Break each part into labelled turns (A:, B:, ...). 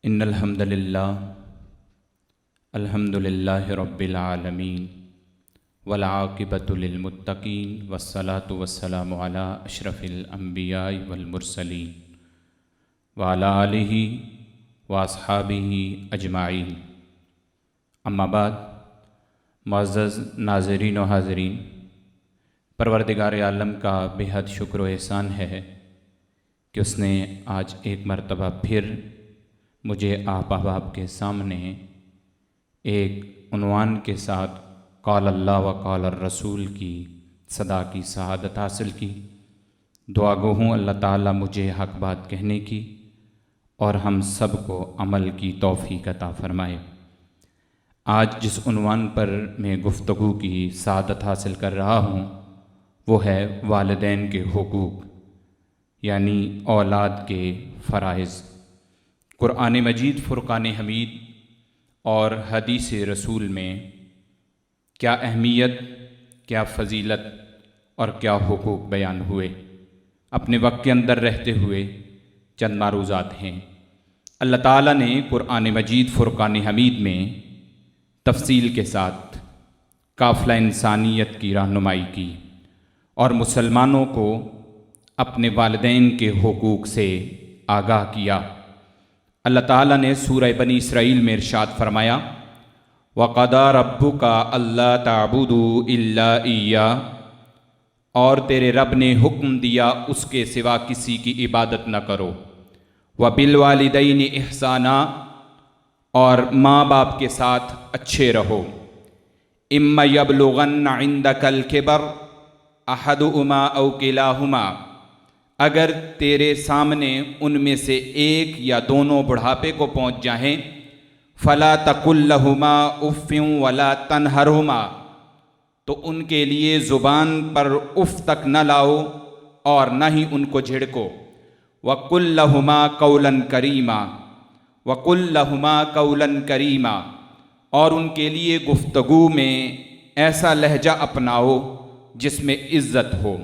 A: ان الحمد للہ الحمد للہ رب العالمین والعاقبۃ للمتقین والصلاة والسلام علی اشرف الانبیاء والمرسلین وعلی آلہ واصحابہ اجمعین، اما بعد۔ معزز ناظرین و حاضرین، پروردگار عالم کا بے حد شکر و احسان ہے کہ اس نے آج ایک مرتبہ پھر مجھے آپ احباب کے سامنے ایک عنوان کے ساتھ قال اللہ و قال الرسول کی صدا کی سعادت حاصل کی۔ دعا گو ہوں اللہ تعالیٰ مجھے حق بات کہنے کی اور ہم سب کو عمل کی توفیق عطا فرمائے۔ آج جس عنوان پر میں گفتگو کی سعادت حاصل کر رہا ہوں وہ ہے والدین کے حقوق، یعنی اولاد کے فرائض۔ قرآن مجید، فرقان حمید اور حدیث رسول میں کیا اہمیت، کیا فضیلت اور کیا حقوق بیان ہوئے۔ اپنے وقت کے اندر رہتے ہوئے چند معروضات ہیں۔ اللہ تعالیٰ نے قرآن مجید فرقان حمید میں تفصیل کے ساتھ قافلہ انسانیت کی رہنمائی کی اور مسلمانوں کو اپنے والدین کے حقوق سے آگاہ کیا۔ اللہ تعالیٰ نے سورہ بنی اسرائیل میں ارشاد فرمایا، وَقَضَىٰ رَبُّكَ أَلَّا تَعْبُدُوا إِلَّا إِيَّاهُ، اور تیرے رب نے حکم دیا اس کے سوا کسی کی عبادت نہ کرو۔ وَبِالْوَالِدَيْنِ إِحْسَانًا، اور ماں باپ کے ساتھ اچھے رہو۔ إِمَّا يَبْلُغَنَّ عِندَكَ الْكِبَرَ أَحَدُهُمَا أَوْ كِلَاهُمَا، اگر تیرے سامنے ان میں سے ایک یا دونوں بڑھاپے کو پہنچ جائیں، فَلَا تَقُل لَّهُمَا أُفٍّ وَلَا تَنْهَرْهُمَا، تو ان کے لیے زبان پر اف تک نہ لاؤ اور نہ ہی ان کو جھڑکو۔ وَقُل لَّهُمَا قَوْلًا كَرِيمًا، وَقُل لَّهُمَا قَوْلًا كَرِيمًا، اور ان کے لیے گفتگو میں ایسا لہجہ اپناؤ جس میں عزت ہو۔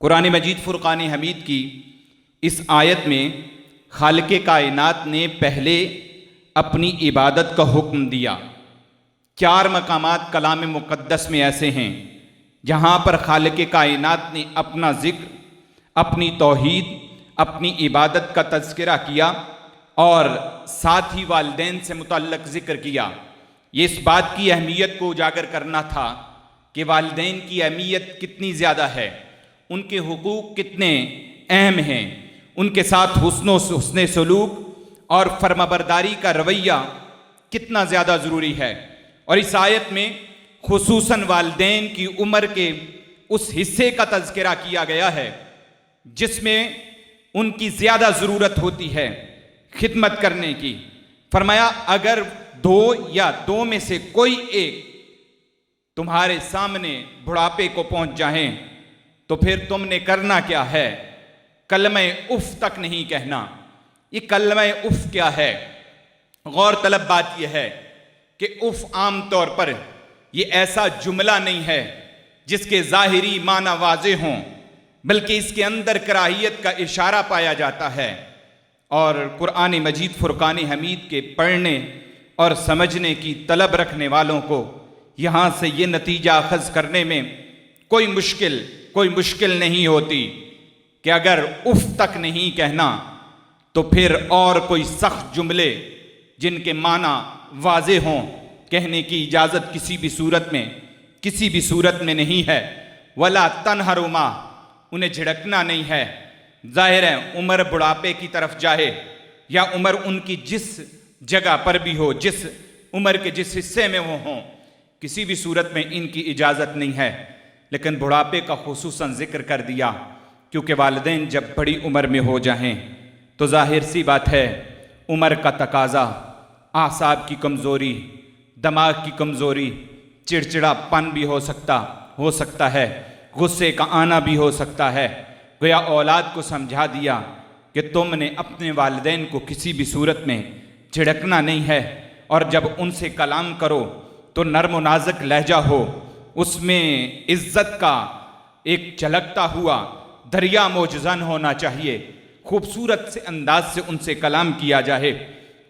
A: قرآن مجید فرقان حمید کی اس آیت میں خالق کائنات نے پہلے اپنی عبادت کا حکم دیا۔ 4 مقامات کلام مقدس میں ایسے ہیں جہاں پر خالق کائنات نے اپنا ذکر، اپنی توحید، اپنی عبادت کا تذکرہ کیا اور ساتھ ہی والدین سے متعلق ذکر کیا۔ یہ اس بات کی اہمیت کو اجاگر کرنا تھا کہ والدین کی اہمیت کتنی زیادہ ہے، ان کے حقوق کتنے اہم ہیں، ان کے ساتھ حسن سلوک اور فرمانبرداری کا رویہ کتنا زیادہ ضروری ہے۔ اور اس آیت میں خصوصاً والدین کی عمر کے اس حصے کا تذکرہ کیا گیا ہے جس میں ان کی زیادہ ضرورت ہوتی ہے خدمت کرنے کی۔ فرمایا اگر 2 یا 2 میں سے کوئی ایک تمہارے سامنے بڑھاپے کو پہنچ جائیں تو پھر تم نے کرنا کیا ہے؟ کلمہ اف تک نہیں کہنا۔ یہ کلمہ اف کیا ہے؟ غور طلب بات یہ ہے کہ اف عام طور پر یہ ایسا جملہ نہیں ہے جس کے ظاہری معنی واضح ہوں، بلکہ اس کے اندر کراہیت کا اشارہ پایا جاتا ہے۔ اور قرآن مجید فرقان حمید کے پڑھنے اور سمجھنے کی طلب رکھنے والوں کو یہاں سے یہ نتیجہ اخذ کرنے میں کوئی مشکل نہیں ہوتی کہ اگر اف تک نہیں کہنا تو پھر اور کوئی سخت جملے جن کے معنی واضح ہوں کہنے کی اجازت کسی بھی صورت میں نہیں ہے۔ ولا تنہرما، انہیں جھڑکنا نہیں ہے۔ ظاہر ہے عمر بڑھاپے کی طرف جائے یا عمر ان کی جس جگہ پر بھی ہو، جس عمر کے جس حصے میں وہ ہوں، کسی بھی صورت میں ان کی اجازت نہیں ہے، لیکن بڑھاپے کا خصوصاً ذکر کر دیا کیونکہ والدین جب بڑی عمر میں ہو جائیں تو ظاہر سی بات ہے عمر کا تقاضا، اعصاب کی کمزوری، دماغ کی کمزوری، چڑچڑا پن بھی ہو سکتا ہے، غصے کا آنا بھی ہو سکتا ہے۔ گویا اولاد کو سمجھا دیا کہ تم نے اپنے والدین کو کسی بھی صورت میں جھڑکنا نہیں ہے، اور جب ان سے کلام کرو تو نرم و نازک لہجہ ہو، اس میں عزت کا ایک جھلکتا ہوا دریا موجزن ہونا چاہیے، خوبصورت سے انداز سے ان سے کلام کیا جائے۔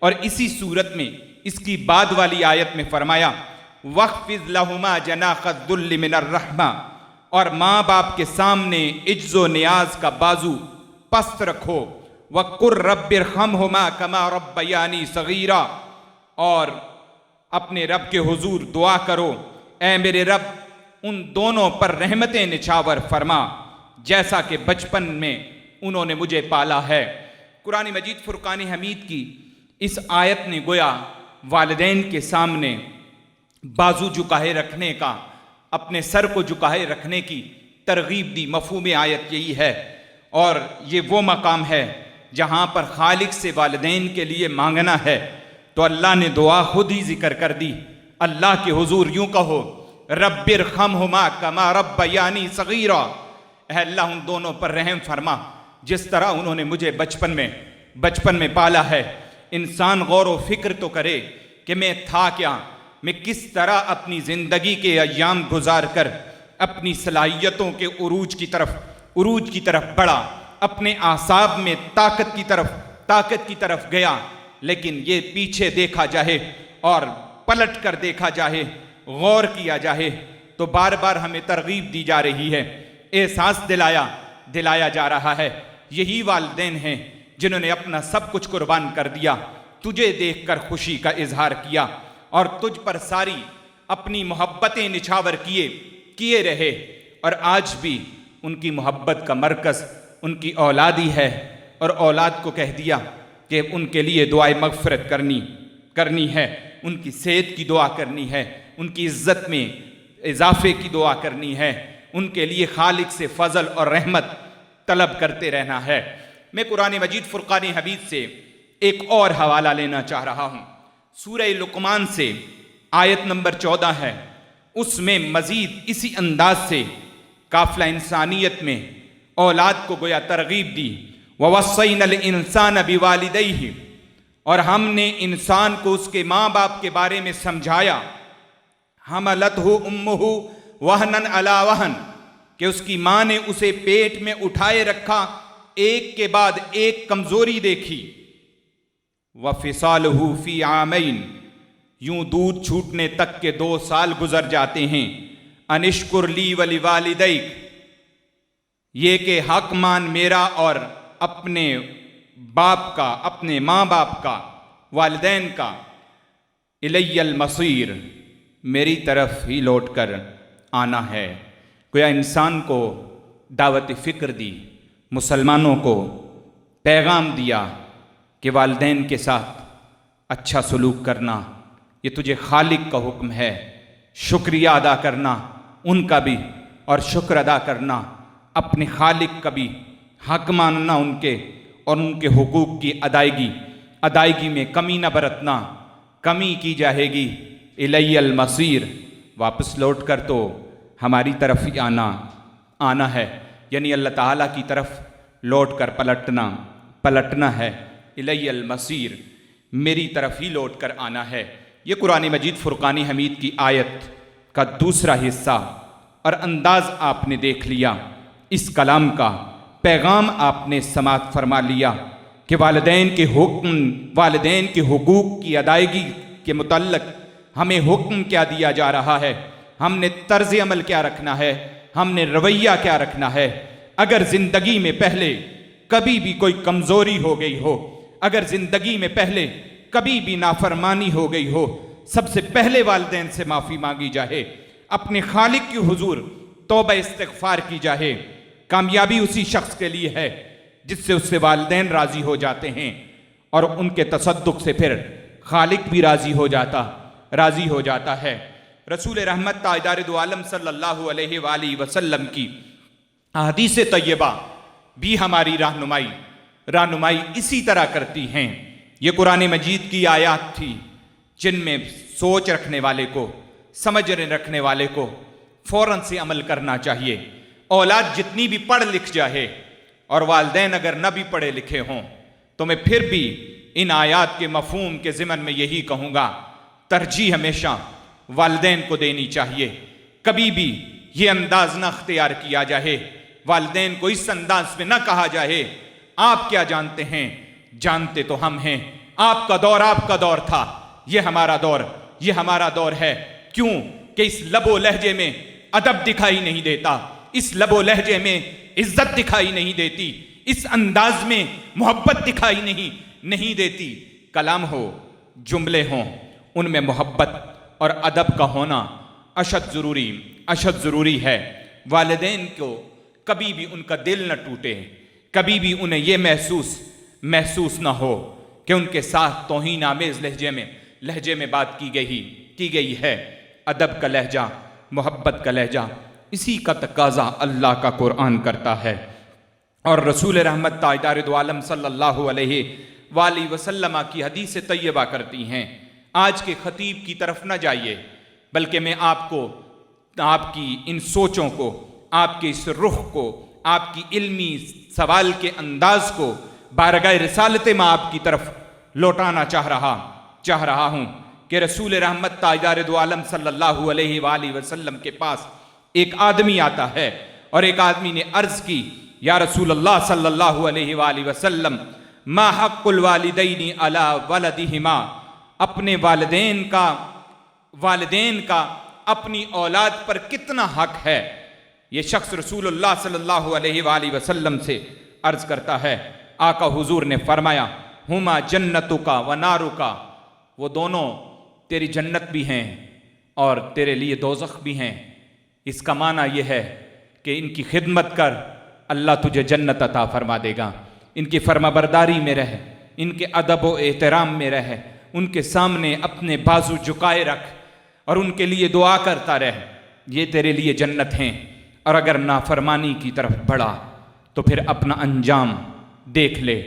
B: اور اسی صورت میں اس کی بعد والی آیت میں فرمایا وَخْفِضْ لَهُمَا جَنَاحَ الذُّلِّ مِنَ الرَّحْمَةِ، اور ماں باپ کے سامنے عجز و نیاز کا بازو پست رکھو، وَقُلْ رَبِّ ارْحَمْهُمَا كَمَا رَبَّيَانِي صَغِيرًا، اور اپنے رب کے حضور دعا کرو اے میرے رب ان دونوں پر رحمتیں نچھاور فرما جیسا کہ بچپن میں انہوں نے مجھے پالا ہے۔ قرآن مجید فرقان حمید کی اس آیت نے گویا والدین کے سامنے بازو جھکائے رکھنے کا، اپنے سر کو جھکائے رکھنے کی ترغیب دی۔ مفہوم آیت یہی ہے، اور یہ وہ مقام ہے جہاں پر خالق سے والدین کے لیے مانگنا ہے تو اللہ نے دعا خود ہی ذکر کر دی۔ اللہ کے حضور یوں کہو رب ارحمہما کما ربیانی صغیرا، اے اللہ ان دونوں پر رحم فرما جس طرح انہوں نے مجھے بچپن میں پالا ہے۔ انسان غور و فکر تو کرے کہ میں تھا کیا، میں کس طرح اپنی زندگی کے ایام گزار کر اپنی صلاحیتوں کے عروج کی طرف بڑھا، اپنے اعصاب میں طاقت کی طرف گیا، لیکن یہ پیچھے دیکھا جائے اور پلٹ کر دیکھا جائے، غور کیا جائے تو بار بار ہمیں ترغیب دی جا رہی ہے، احساس دلایا جا رہا ہے۔ یہی والدین ہیں جنہوں نے اپنا سب کچھ قربان کر دیا، تجھے دیکھ کر خوشی کا اظہار کیا اور تجھ پر ساری اپنی محبتیں نچھاور کیے رہے، اور آج بھی ان کی محبت کا مرکز ان کی اولاد ہی ہے، اور اولاد کو کہہ دیا کہ ان کے لیے دعائے مغفرت کرنی ہے، ان کی صحت کی دعا کرنی ہے، ان کی عزت میں اضافے کی دعا کرنی ہے، ان کے لیے خالق سے فضل اور رحمت طلب کرتے رہنا ہے۔ میں قرآن مجید فرقان حمید سے ایک اور حوالہ لینا چاہ رہا ہوں، سورہ لقمان سے آیت نمبر 14 ہے، اس میں مزید اسی انداز سے قافلہ انسانیت میں اولاد کو گویا ترغیب دی۔ وَوَصَّيْنَا الْإِنسَانَ بِوَالِدَيْهِ، اور ہم نے انسان کو اس کے ماں باپ کے بارے میں سمجھایا، حَمَلَتْهُ أُمُّهُ وَهْنًا عَلَى وَهْنٍ، کہ اس کی ماں نے اسے پیٹ میں اٹھائے رکھا، ایک کے بعد ایک کمزوری دیکھی۔ وَفِصَالُهُ فِي عَامَيْنِ، یوں دودھ چھوٹنے تک کے 2 سال گزر جاتے ہیں۔ أَنِ اشْكُرْ لِي وَلِوَالِدَيْكَ، یہ کہ حق مان میرا اور اپنے ماں باپ کا، والدین کا۔ اِلَيَّ الْمَصِيرُ، میری طرف ہی لوٹ کر آنا ہے۔ گویا انسان کو دعوت فکر دی، مسلمانوں کو پیغام دیا کہ والدین کے ساتھ اچھا سلوک کرنا یہ تجھے خالق کا حکم ہے، شکریہ ادا کرنا ان کا بھی، اور شکر ادا کرنا اپنے خالق کا بھی، حق ماننا ان کے، اور ان کے حقوق کی ادائیگی میں کمی نہ برتنا، کمی کی جائے گی۔ الیہ المصیر، واپس لوٹ کر تو ہماری طرف ہی آنا ہے، یعنی اللہ تعالیٰ کی طرف لوٹ کر پلٹنا ہے۔ الیہ المصیر، میری طرف ہی لوٹ کر آنا ہے۔ یہ قرآن مجید فرقان حمید کی آیت کا دوسرا حصہ اور انداز آپ نے دیکھ لیا، اس کلام کا پیغام آپ نے سماعت فرما لیا کہ والدین کے حقوق کی ادائیگی کے متعلق ہمیں حکم کیا دیا جا رہا ہے، ہم نے طرز عمل کیا رکھنا ہے، ہم نے رویہ کیا رکھنا ہے۔ اگر زندگی میں پہلے کبھی بھی کوئی کمزوری ہو گئی ہو، اگر زندگی میں پہلے کبھی بھی نافرمانی ہو گئی ہو، سب سے پہلے والدین سے معافی مانگی جائے، اپنے خالق کی حضور توبہ استغفار کی جائے۔ کامیابی اسی شخص کے لیے ہے جس سے اس سے والدین راضی ہو جاتے ہیں، اور ان کے تصدق سے پھر خالق بھی راضی ہو جاتا ہے۔ رسول رحمت تاجدار دو عالم صلی اللہ علیہ وآلہ وسلم کی احادیث طیبہ بھی ہماری رہنمائی اسی طرح کرتی ہیں۔ یہ قرآن مجید کی آیات تھی جن میں سوچ رکھنے والے کو، سمجھ رکھنے والے کو فوراً سے عمل کرنا چاہیے۔ اولاد جتنی بھی پڑھ لکھ جائے اور والدین اگر نہ بھی پڑھے لکھے ہوں تو میں پھر بھی ان آیات کے مفہوم کے ضمن میں یہی کہوں گا، ترجیح ہمیشہ والدین کو دینی چاہیے۔ کبھی بھی یہ انداز نہ اختیار کیا جائے، والدین کو اس انداز میں نہ کہا جائے آپ کیا جانتے ہیں، جانتے تو ہم ہیں، آپ کا دور تھا، یہ ہمارا دور ہے۔ کیوں کہ اس لب و لہجے میں ادب دکھائی نہیں دیتا، اس لب و لہجے میں عزت دکھائی نہیں دیتی، اس انداز میں محبت دکھائی نہیں دیتی۔ کلام ہو، جملے ہوں، ان میں محبت اور ادب کا ہونا اشد ضروری ہے۔ والدین کو کبھی بھی ان کا دل نہ ٹوٹے، کبھی بھی انہیں یہ محسوس نہ ہو کہ ان کے ساتھ توہین آمیز لہجے میں بات کی گئی ہے۔ ادب کا لہجہ، محبت کا لہجہ، اسی کا تقاضا اللہ کا قرآن کرتا ہے، اور رسول رحمت تاجدار دو عالم صلی اللہ علیہ وآلہ وسلم کی حدیث طیبہ کرتی ہیں۔ آج کے خطیب کی طرف نہ جائیے، بلکہ میں آپ کو، آپ کی ان سوچوں کو، آپ کے اس رخ کو، آپ کی علمی سوال کے انداز کو بارگاہ رسالت میں آپ کی طرف لوٹانا چاہ رہا ہوں کہ رسول رحمت تاجدار دو عالم صلی اللہ علیہ وآلہ وسلم کے پاس ایک آدمی آتا ہے، اور ایک آدمی نے عرض کی، یا رسول اللہ صلی اللہ علیہ وآلہ وسلم، ما حق الوالدین علی ولدہما، اپنے والدین کا اپنی اولاد پر کتنا حق ہے؟ یہ شخص رسول اللہ صلی اللہ علیہ وآلہ وسلم سے عرض کرتا ہے۔ آقا حضور نے فرمایا، ہما جنتک و نارک، وہ دونوں تیری جنت بھی ہیں اور تیرے لیے دوزخ بھی ہیں۔ اس کا معنی یہ ہے کہ ان کی خدمت کر، اللہ تجھے جنت عطا فرما دے گا۔ ان کی فرما برداری میں رہ، ان کے ادب و احترام میں رہ، ان کے سامنے اپنے بازو جھکائے رکھ اور ان کے لیے دعا کرتا رہ، یہ تیرے لیے جنت ہیں۔ اور اگر نافرمانی کی طرف بڑھا تو پھر اپنا انجام دیکھ لے،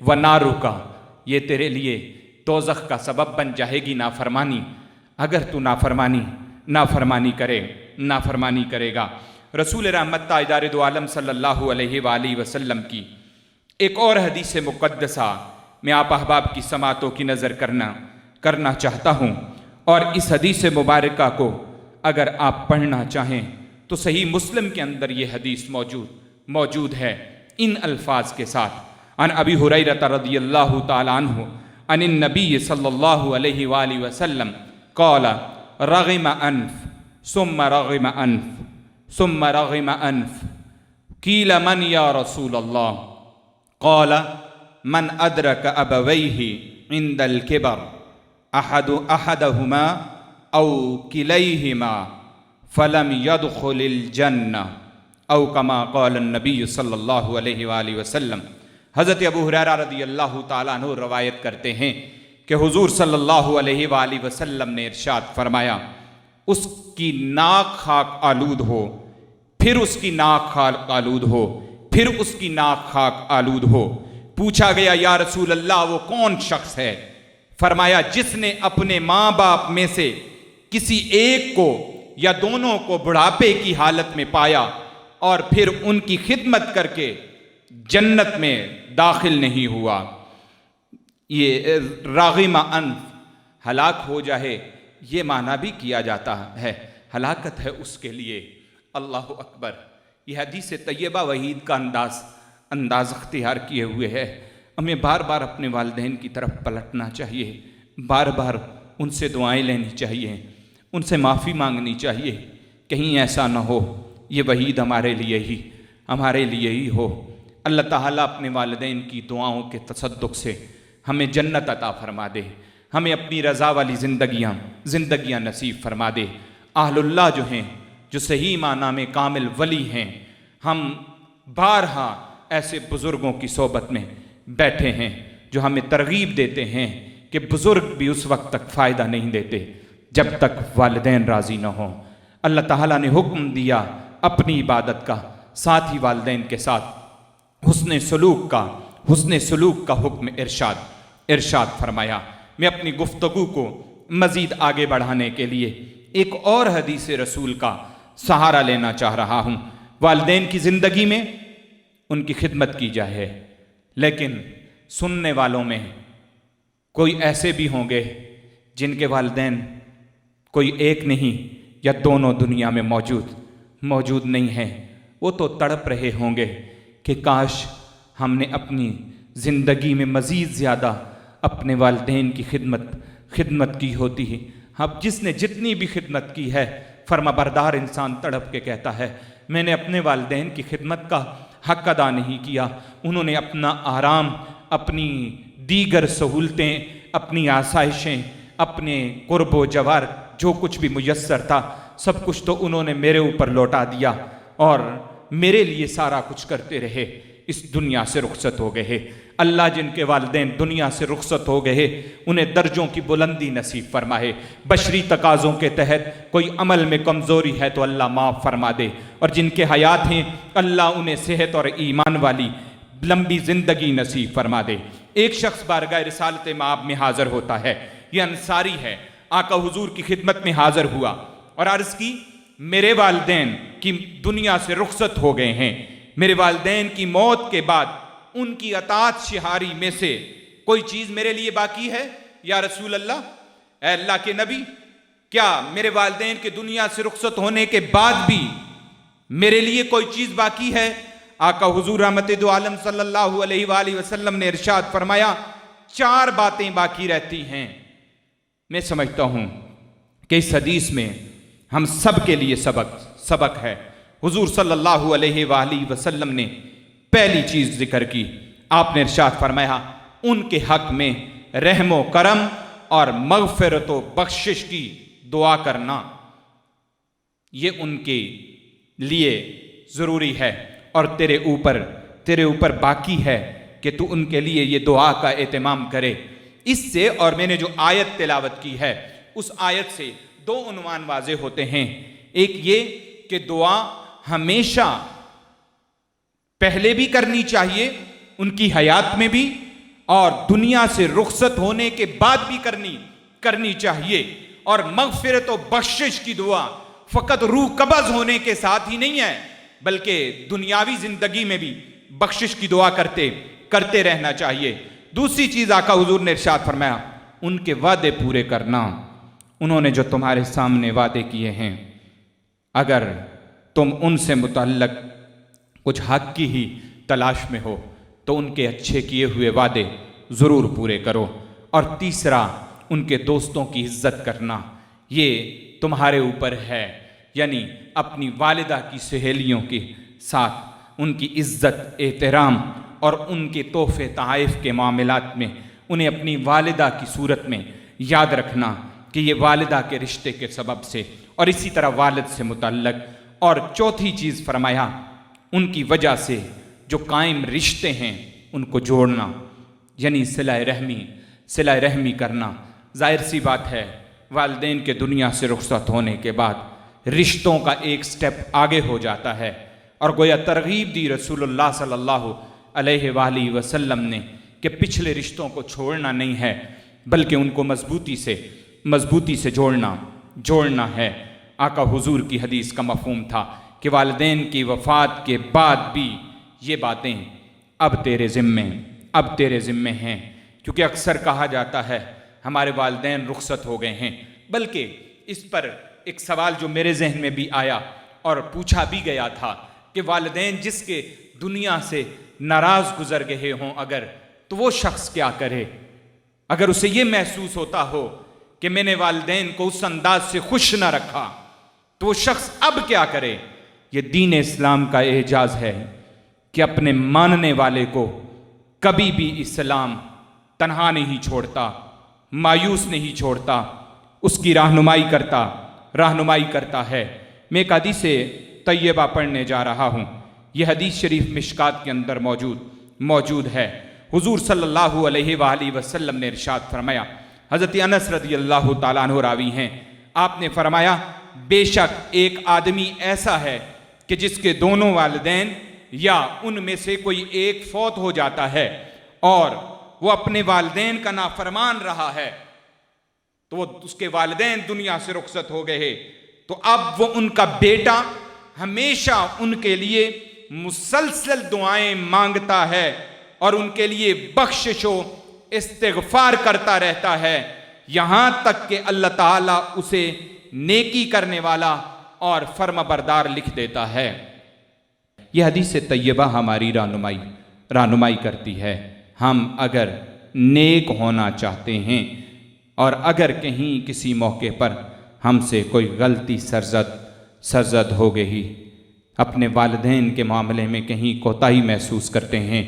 B: وَنَارُكَ، یہ تیرے لیے دوزخ کا سبب بن جائے گی نافرمانی، اگر تو نافرمانی کرے گا۔ رسول رحمت تاجدار دو عالم صلی اللہ علیہ وآلہ وسلم کی ایک اور حدیث مقدسہ میں آپ احباب کی سماعتوں کی نظر کرنا چاہتا ہوں، اور اس حدیث مبارکہ کو اگر آپ پڑھنا چاہیں تو صحیح مسلم کے اندر یہ حدیث موجود ہے ان الفاظ کے ساتھ۔ عن ابی ہریرہ رضی اللہ تعالی عنہ عن النبی صلی اللہ علیہ وآلہ وسلم قال رغم انف ثم رغم انف ثم رغم انف قیل من یا رسول اللہ قال من ادرک ابویہ عند الکبر احدہما او کلیہما فلم يدخل الجنہ او کما قال النبی صلی اللہ علیہ وآلہ وسلم۔ حضرت ابو ہریرہ رضی اللہ تعالیٰ عنہ روایت کرتے ہیں کہ حضور صلی اللہ علیہ وآلہ وسلم نے ارشاد فرمایا، اس کی ناک خاک آلود ہو، پھر اس کی ناک خاک آلود ہو، پھر اس کی ناک خاک آلود ہو۔ پوچھا گیا، یا رسول اللہ وہ کون شخص ہے؟ فرمایا، جس نے اپنے ماں باپ میں سے کسی ایک کو یا دونوں کو بڑھاپے کی حالت میں پایا اور پھر ان کی خدمت کر کے جنت میں داخل نہیں ہوا۔ یہ راغم انف، ہلاک ہو جائے، یہ معنی بھی کیا جاتا ہے، ہلاکت ہے اس کے لیے۔ اللہ اکبر۔ یہ حدیث طیبہ وحید کا انداز اختیار کیے ہوئے ہے۔ ہمیں بار بار اپنے والدین کی طرف پلٹنا چاہیے، بار بار ان سے دعائیں لینی چاہیے، ان سے معافی مانگنی چاہیے، کہیں ایسا نہ ہو یہ وحید ہمارے لیے ہی ہو۔ اللہ تعالیٰ اپنے والدین کی دعاؤں کے تصدق سے ہمیں جنت عطا فرما دے، ہمیں اپنی رضا والی زندگیاں نصیب فرما دے۔ اہل اللہ جو ہیں، جو صحیح معنی میں کامل ولی ہیں، ہم بارہا ایسے بزرگوں کی صحبت میں بیٹھے ہیں جو ہمیں ترغیب دیتے ہیں کہ بزرگ بھی اس وقت تک فائدہ نہیں دیتے جب تک والدین راضی نہ ہوں۔ اللہ تعالیٰ نے حکم دیا اپنی عبادت کا، ساتھ ہی والدین کے ساتھ حسن سلوک کا حکم ارشاد فرمایا۔ میں اپنی گفتگو کو مزید آگے بڑھانے کے لیے ایک اور حدیث رسول کا سہارا لینا چاہ رہا ہوں۔ والدین کی زندگی میں ان کی خدمت کی جائے، لیکن سننے والوں میں کوئی ایسے بھی ہوں گے جن کے والدین کوئی ایک نہیں یا دونوں دنیا میں موجود نہیں ہیں۔ وہ تو تڑپ رہے ہوں گے کہ کاش ہم نے اپنی زندگی میں مزید زیادہ اپنے والدین کی خدمت کی ہوتی ہے. اب جس نے جتنی بھی خدمت کی ہے، فرما بردار انسان تڑپ کے کہتا ہے میں نے اپنے والدین کی خدمت کا حق ادا نہیں کیا. انہوں نے اپنا آرام، اپنی دیگر سہولتیں، اپنی آسائشیں، اپنے قرب و جوار جو کچھ بھی میسر تھا سب کچھ تو انہوں نے میرے اوپر لوٹا دیا اور میرے لیے سارا کچھ کرتے رہے. اس دنیا سے رخصت ہو گئے. اللہ جن کے والدین دنیا سے رخصت ہو گئے انہیں درجوں کی بلندی نصیب فرمائے. بشری تقاضوں کے تحت کوئی عمل میں کمزوری ہے تو اللہ معاف فرما دے، اور جن کے حیات ہیں اللہ انہیں صحت اور ایمان والی لمبی زندگی نصیب فرما دے. ایک شخص بارگاہ رسالت مآب میں حاضر ہوتا ہے، یہ انصاری ہے، آقا حضور کی خدمت میں حاضر ہوا اور عرض کی میرے والدین کی دنیا سے رخصت ہو گئے ہیں، میرے والدین کی موت کے بعد ان کی اطاعت شہاری میں سے کوئی چیز میرے لیے باقی ہے یا رسول اللہ؟ اے اللہ کے نبی، کیا میرے والدین کے دنیا سے رخصت ہونے کے بعد بھی میرے لیے کوئی چیز باقی ہے؟ آقا حضور رحمت دو عالم صلی اللہ علیہ وآلہ وسلم نے ارشاد فرمایا 4 باتیں باقی رہتی ہیں. میں سمجھتا ہوں کہ اس حدیث میں ہم سب کے لیے سبق ہے. حضور صلی اللہ علیہ وآلہ وسلم نے پہلی چیز ذکر کی، آپ نے ارشاد فرمایا ان کے حق میں رحم و کرم اور مغفرت و بخشش کی دعا کرنا، یہ ان کے لیے ضروری ہے اور تیرے اوپر باقی ہے کہ تو ان کے لیے یہ دعا کا اہتمام کرے. اس سے اور میں نے جو آیت تلاوت کی ہے اس آیت سے 2 عنوان واضح ہوتے ہیں. ایک یہ کہ دعا ہمیشہ پہلے بھی کرنی چاہیے، ان کی حیات میں بھی، اور دنیا سے رخصت ہونے کے بعد بھی کرنی چاہیے. اور مغفرت و بخشش کی دعا فقط روح قبض ہونے کے ساتھ ہی نہیں ہے بلکہ دنیاوی زندگی میں بھی بخشش کی دعا کرتے رہنا چاہیے. دوسری چیز آقا حضور نے ارشاد فرمایا ان کے وعدے پورے کرنا. انہوں نے جو تمہارے سامنے وعدے کیے ہیں اگر تم ان سے متعلق کچھ حق کی ہی تلاش میں ہو تو ان کے اچھے کیے ہوئے وعدے ضرور پورے کرو. اور تیسرا ان کے دوستوں کی عزت کرنا، یہ تمہارے اوپر ہے، یعنی اپنی والدہ کی سہیلیوں کے ساتھ ان کی عزت، احترام اور ان کے تحفے تحائف کے معاملات میں انہیں اپنی والدہ کی صورت میں یاد رکھنا کہ یہ والدہ کے رشتے کے سبب سے، اور اسی طرح والد سے متعلق. اور چوتھی چیز فرمایا ان کی وجہ سے جو قائم رشتے ہیں ان کو جوڑنا، یعنی صلہ رحمی کرنا. ظاہر سی بات ہے والدین کے دنیا سے رخصت ہونے کے بعد رشتوں کا ایک سٹیپ آگے ہو جاتا ہے، اور گویا ترغیب دی رسول اللہ صلی اللہ علیہ وآلہ وسلم نے کہ پچھلے رشتوں کو چھوڑنا نہیں ہے بلکہ ان کو مضبوطی سے جوڑنا ہے. آقا حضور کی حدیث کا مفہوم تھا کہ والدین کی وفات کے بعد بھی یہ باتیں اب تیرے ذمے ہیں، کیونکہ اکثر کہا جاتا ہے ہمارے والدین رخصت ہو گئے ہیں. بلکہ اس پر ایک سوال جو میرے ذہن میں بھی آیا اور پوچھا بھی گیا تھا کہ والدین جس کے دنیا سے ناراض گزر گئے ہوں اگر، تو وہ شخص کیا کرے؟ اگر اسے یہ محسوس ہوتا ہو کہ میں نے والدین کو اس انداز سے خوش نہ رکھا تو وہ شخص اب کیا کرے؟ یہ دین اسلام کا اعجاز ہے کہ اپنے ماننے والے کو کبھی بھی اسلام تنہا نہیں چھوڑتا، مایوس نہیں چھوڑتا، اس کی رہنمائی کرتا ہے. میں ایک حدیث طیبہ پڑھنے جا رہا ہوں. یہ حدیث شریف مشکات کے اندر موجود ہے. حضور صلی اللہ علیہ وآلہ وسلم نے ارشاد فرمایا، حضرت انس رضی اللہ تعالیٰ عنہ راوی ہیں، آپ نے فرمایا بے شک ایک آدمی ایسا ہے کہ جس کے دونوں والدین یا ان میں سے کوئی ایک فوت ہو جاتا ہے اور وہ اپنے والدین کا نافرمان رہا ہے، تو وہ اس کے والدین دنیا سے رخصت ہو گئے، تو اب وہ ان کا بیٹا ہمیشہ ان کے لیے مسلسل دعائیں مانگتا ہے اور ان کے لیے بخشش و استغفار کرتا رہتا ہے، یہاں تک کہ اللہ تعالیٰ اسے نیکی کرنے والا اور فرما بردار لکھ دیتا ہے. یہ حدیث طیبہ ہماری رہنمائی کرتی ہے. ہم اگر نیک ہونا چاہتے ہیں، اور اگر کہیں کسی موقع پر ہم سے کوئی غلطی سرزد ہو گئی، اپنے والدین کے معاملے میں کہیں کوتاہی محسوس کرتے ہیں،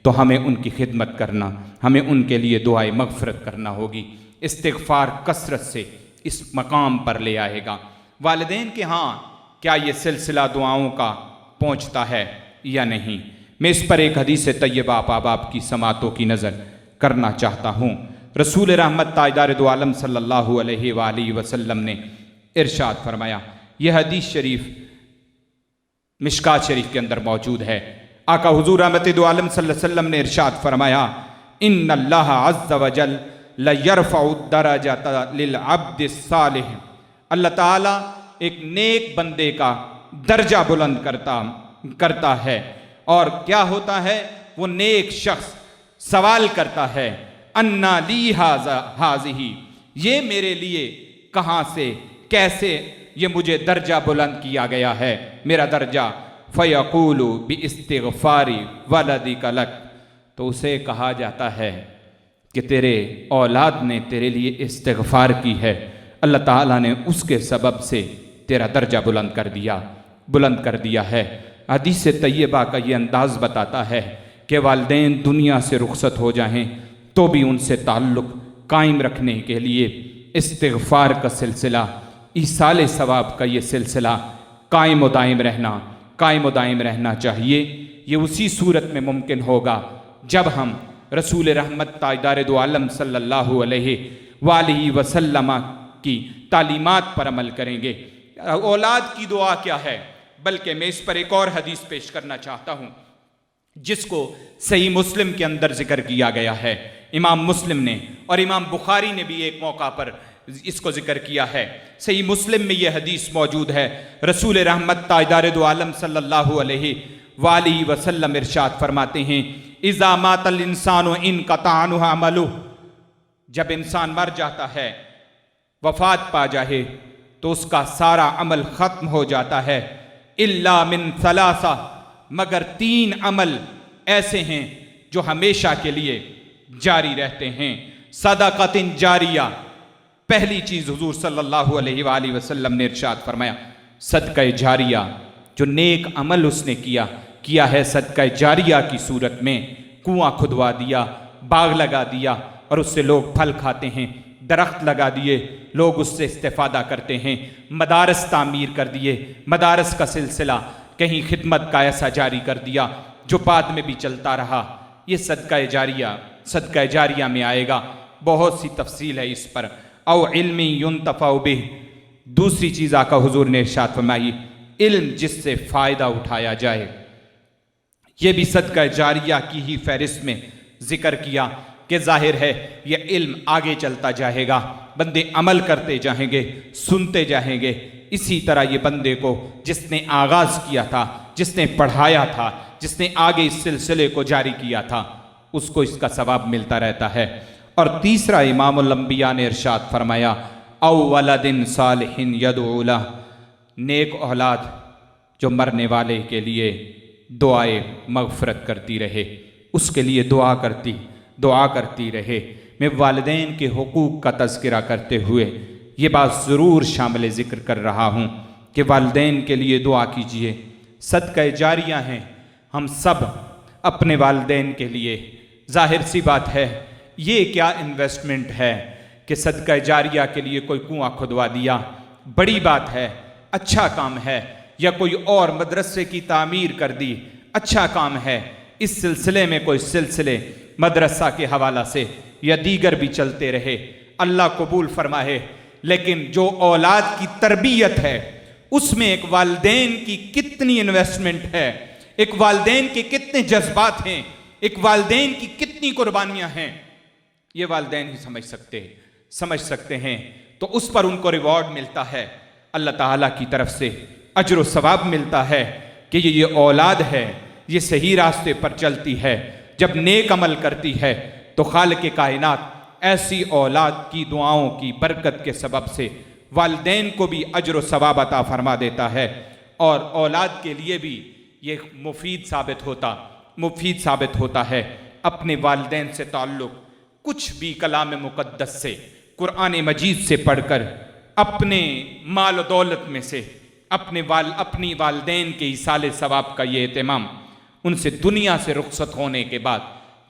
B: تو ہمیں ان کی خدمت کرنا، ہمیں ان کے لیے دعائے مغفرت کرنا ہوگی۔ استغفار کثرت سے اس مقام پر لے آئے گا۔ والدین کے ہاں کیا یہ سلسلہ دعاؤں کا پہنچتا ہے یا نہیں؟ میں اس پر ایک حدیث طیبہ آپ کی سماعتوں کی نظر کرنا چاہتا ہوں۔ رسول رحمت تاجدار دو عالم صلی اللہ علیہ وآلہ وسلم نے ارشاد فرمایا، یہ حدیث شریف مشکات شریف کے اندر موجود ہے۔ آقا حضور رحمت دو عالم صلی اللہ علیہ وسلم نے ارشاد فرمایا، ان اللہ عز وجل لیرفع الدرجۃ للعبد الصالح، اللہ تعالیٰ ایک نیک بندے کا درجہ بلند کرتا ہے۔ اور کیا ہوتا ہے؟ وہ نیک شخص سوال کرتا ہے، انا لی ہذہ، یہ میرے لیے کہاں سے، کیسے یہ مجھے درجہ بلند کیا گیا ہے، میرا درجہ؟ فیقول باستغفار ولدک لک، تو اسے کہا جاتا ہے کہ تیرے اولاد نے تیرے لیے استغفار کی ہے، اللہ تعالیٰ نے اس کے سبب سے تیرا درجہ بلند کر دیا ہے۔ حدیث طیبہ کا یہ انداز بتاتا ہے کہ والدین دنیا سے رخصت ہو جائیں تو بھی ان سے تعلق قائم رکھنے کے لیے استغفار کا سلسلہ، ایصال ثواب کا یہ سلسلہ قائم و دائم رہنا چاہیے۔ یہ اسی صورت میں ممکن ہوگا جب ہم رسول رحمت تاجدار دو عالم صلی اللہ علیہ وآلہ وسلم کی تعلیمات پر عمل کریں گے۔ اولاد کی دعا کیا ہے؟ بلکہ میں اس پر ایک اور حدیث پیش کرنا چاہتا ہوں جس کو صحیح مسلم کے اندر ذکر کیا گیا ہے۔ امام مسلم نے اور امام بخاری نے بھی ایک موقع پر اس کو ذکر کیا ہے۔ صحیح مسلم میں یہ حدیث موجود ہے۔ رسول رحمت تاجدار دو عالم صلی اللہ علیہ وآلہ وسلم ارشاد فرماتے ہیں، اذا مات الانسان انقطع عنہ عملہ، جب انسان مر جاتا ہے، وفات پا جائے، تو اس کا سارا عمل ختم ہو جاتا ہے، الا من ثلاثہ، مگر 3 عمل ایسے ہیں جو ہمیشہ کے لیے جاری رہتے ہیں۔ صدقۃ جاریہ، پہلی چیز حضور صلی اللہ علیہ وآلہ وسلم نے ارشاد فرمایا صدقہ جاریہ، جو نیک عمل اس نے کیا ہے صدقہ جاریہ کی صورت میں، کنواں کھدوا دیا، باغ لگا دیا اور اس سے لوگ پھل کھاتے ہیں، درخت لگا دیے، لوگ اس سے استفادہ کرتے ہیں، مدارس تعمیر کر دیے، مدارس کا سلسلہ کہیں خدمت کا ایسا جاری کر دیا جو بعد میں بھی چلتا رہا، یہ صدقہ جاریہ میں آئے گا۔ بہت سی تفصیل ہے اس پر۔ او علم ينتفع به، دوسری چیز آقا حضور نے ارشاد فرمائی، علم جس سے فائدہ اٹھایا جائے، یہ بھی صدقہ جاریہ کی ہی فہرست میں ذکر کیا کہ ظاہر ہے یہ علم آگے چلتا جائے گا، بندے عمل کرتے جائیں گے، سنتے جائیں گے۔ اسی طرح یہ بندے کو جس نے آغاز کیا تھا، جس نے پڑھایا تھا، جس نے آگے اس سلسلے کو جاری کیا تھا، اس کو اس کا ثواب ملتا رہتا ہے۔ اور تیسرا امام الانبیاء نے ارشاد فرمایا، او ولد صالح یدعو لہ، نیک اولاد جو مرنے والے کے لیے دعائے مغفرت کرتی رہے، اس کے لیے دعا کرتی رہے۔ میں والدین کے حقوق کا تذکرہ کرتے ہوئے یہ بات ضرور شامل ذکر کر رہا ہوں کہ والدین کے لیے دعا کیجئے، صدقہ جاریہ ہیں ہم سب اپنے والدین کے لیے۔ ظاہر سی بات ہے یہ کیا انویسٹمنٹ ہے کہ صدقہ جاریہ کے لیے کوئی کنواں کھدوا دیا، بڑی بات ہے، اچھا کام ہے، یا کوئی اور مدرسے کی تعمیر کر دی، اچھا کام ہے۔ اس سلسلے میں کوئی سلسلے مدرسہ کے حوالہ سے یا دیگر بھی چلتے رہے، اللہ قبول فرمائے، لیکن جو اولاد کی تربیت ہے اس میں ایک والدین کی کتنی انویسٹمنٹ ہے، ایک والدین کے کتنے جذبات ہیں، ایک والدین کی کتنی قربانیاں ہیں، یہ والدین ہی سمجھ سکتے ہیں۔ تو اس پر ان کو ریوارڈ ملتا ہے، اللہ تعالیٰ کی طرف سے اجر و ثواب ملتا ہے کہ یہ اولاد ہے، یہ صحیح راستے پر چلتی ہے، جب نیک عمل کرتی ہے تو خالق کائنات ایسی اولاد کی دعاؤں کی برکت کے سبب سے والدین کو بھی اجر و ثواب عطا فرما دیتا ہے، اور اولاد کے لیے بھی یہ مفید ثابت ہوتا ہے اپنے والدین سے تعلق کچھ بھی کلام مقدس سے، قرآن مجید سے پڑھ کر اپنے مال و دولت میں سے اپنی والدین کے ایصال ثواب کا یہ اہتمام، ان سے دنیا سے رخصت ہونے کے بعد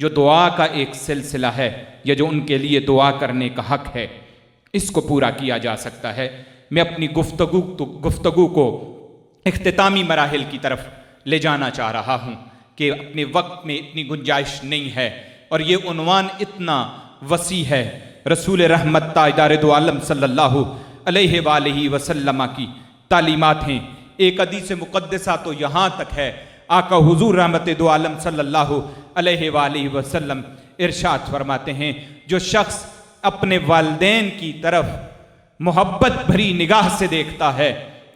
B: جو دعا کا ایک سلسلہ ہے یا جو ان کے لیے دعا کرنے کا حق ہے، اس کو پورا کیا جا سکتا ہے۔ میں اپنی گفتگو کو اختتامی مراحل کی طرف لے جانا چاہ رہا ہوں کہ اپنے وقت میں اتنی گنجائش نہیں ہے، اور یہ عنوان اتنا وسیع ہے۔ رسول رحمت تاجدار دو عالم صلی اللہ علیہ وآلہ وسلم کی تعلیمات ہیں۔ ایک حدیث مقدسہ تو یہاں تک ہے، آقا حضور رحمت دو عالم صلی اللہ علیہ وآلہ وسلم ارشاد فرماتے ہیں، جو شخص اپنے والدین کی طرف محبت بھری نگاہ سے دیکھتا ہے،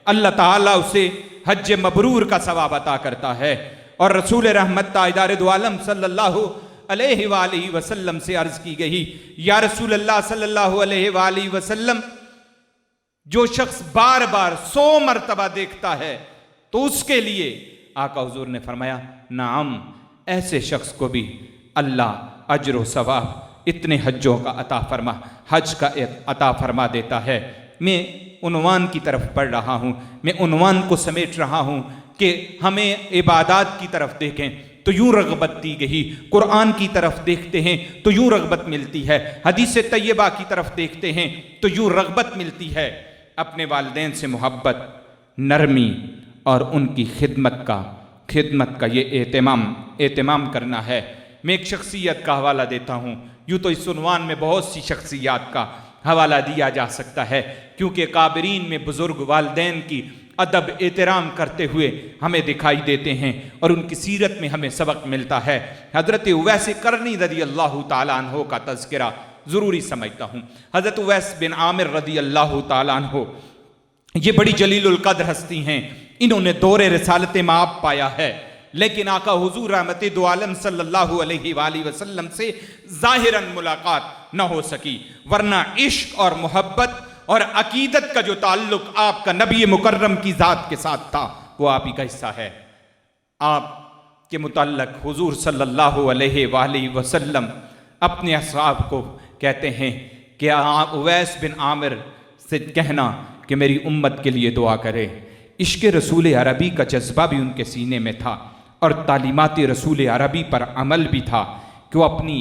B: اللہ تعالیٰ اسے حج مبرور کا ثواب عطا کرتا ہے۔ اور رسول رحمت تاجدار دو عالم صلی اللہ علیہ وآلہ وسلم سے عرض کی گئی، یا رسول اللہ صلی اللہ علیہ وآلہ وسلم، جو شخص بار بار 100 مرتبہ دیکھتا ہے تو اس کے لیے آقا حضور نے فرمایا، نعم، ایسے شخص کو بھی اللہ اجر و ثواب اتنے حجوں کا حج کا عطا فرما دیتا ہے۔ میں عنوان کی طرف پڑھ رہا ہوں، میں عنوان کو سمیٹ رہا ہوں کہ ہمیں عبادات کی طرف دیکھیں تو یوں رغبت دی گئی، قرآن کی طرف دیکھتے ہیں تو یوں رغبت ملتی ہے، حدیث طیبہ کی طرف دیکھتے ہیں تو یوں رغبت ملتی ہے۔ اپنے والدین سے محبت، نرمی اور ان کی خدمت کا یہ اہتمام کرنا ہے۔ میں ایک شخصیت کا حوالہ دیتا ہوں، یوں تو اس عنوان میں بہت سی شخصیات کا حوالہ دیا جا سکتا ہے، کیونکہ کابرین میں بزرگ والدین کی ادب احترام کرتے ہوئے ہمیں دکھائی دیتے ہیں اور ان کی سیرت میں ہمیں سبق ملتا ہے۔ حضرت اویس قرنی رضی اللہ تعالیٰ عنہ کا تذکرہ ضروری سمجھتا ہوں۔ حضرت اویس بن عامر رضی اللہ تعالیٰ عنہ یہ بڑی جلیل القدر ہستی ہیں، انہوں نے دور رسالت مآب پایا ہے، لیکن آقا حضور رحمت دو عالم صلی اللہ علیہ وآلہ وسلم سے ظاہراً ملاقات نہ ہو سکی، ورنہ عشق اور محبت اور عقیدت کا جو تعلق آپ کا نبی مکرم کی ذات کے ساتھ تھا وہ آپ ہی کا حصہ ہے۔ آپ کے متعلق حضور صلی اللہ علیہ وآلہ وسلم اپنے اصحاب کو کہتے ہیں کہ اویس بن عامر سے کہنا کہ میری امت کے لیے دعا کرے۔ عشق رسول عربی کا جذبہ بھی ان کے سینے میں تھا اور تعلیمات رسول عربی پر عمل بھی تھا کہ وہ اپنی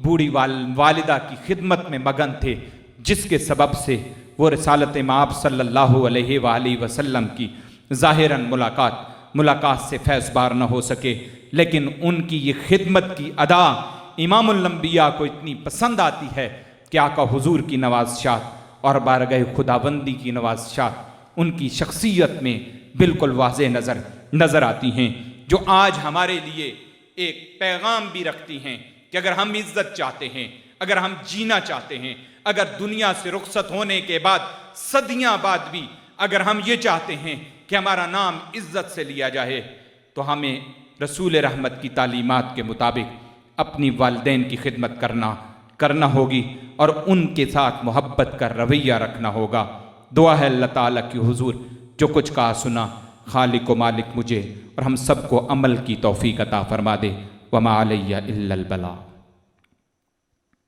B: بوڑھی والدہ کی خدمت میں مگن تھے، جس کے سبب سے وہ رسالت مآب صلی اللہ علیہ وآلہ وسلم کی ظاہراً ملاقات سے فیض بار نہ ہو سکے، لیکن ان کی یہ خدمت کی ادا امام الانبیاء کو اتنی پسند آتی ہے کہ آقا حضور کی نوازشات اور بارگاہ خداوندی کی نوازشات ان کی شخصیت میں بالکل واضح نظر آتی ہیں، جو آج ہمارے لیے ایک پیغام بھی رکھتی ہیں کہ اگر ہم عزت چاہتے ہیں، اگر ہم جینا چاہتے ہیں، اگر دنیا سے رخصت ہونے کے بعد صدیاں بعد بھی اگر ہم یہ چاہتے ہیں کہ ہمارا نام عزت سے لیا جائے، تو ہمیں رسول رحمت کی تعلیمات کے مطابق اپنی والدین کی خدمت کرنا ہوگی اور ان کے ساتھ محبت کا رویہ رکھنا ہوگا۔ دعا ہے اللہ تعالیٰ کی حضور جو کچھ کہا سنا خالق و مالک مجھے اور ہم سب کو عمل کی توفیق عطا فرما دے۔ وما علیہ الا البلاغ۔